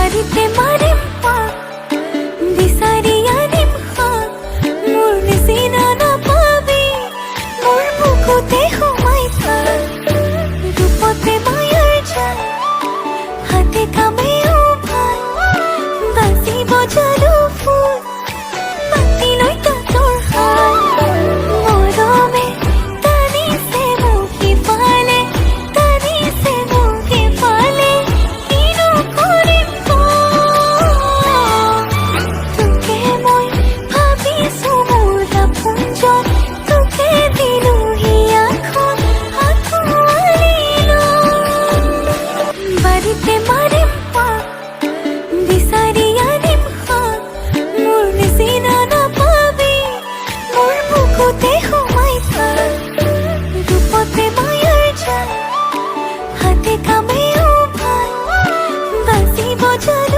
বাড়িতে মাৰিম পা দিশাৰিয়া নিম হাত মোৰ নিচিনা নাপাবি মোৰ বুকুতে সোমাই থাক ৰূপতে মায়াৰ জাল হাতে কামেও ভাল বাজিব জালু ফুল পাতি লৈ তাতৰ হাল মৰমে টানিছে মোক সিফালে টানিছে মোক সিফালে কিনো কৰিম তোকে মই ভাবিছো মোৰ আপোনজন তোকে দিলো হিয়াখন আঁকোৱালিলো বাৰীতে মাৰিম পাক দিশাৰিয়া নিম হাত মোৰ নিচিনা নাপাবি মোৰ বুকুতে সোমাই থাক ৰূপতে মায়াৰ জাল হাতে কামেও ভাল বাজিব জালু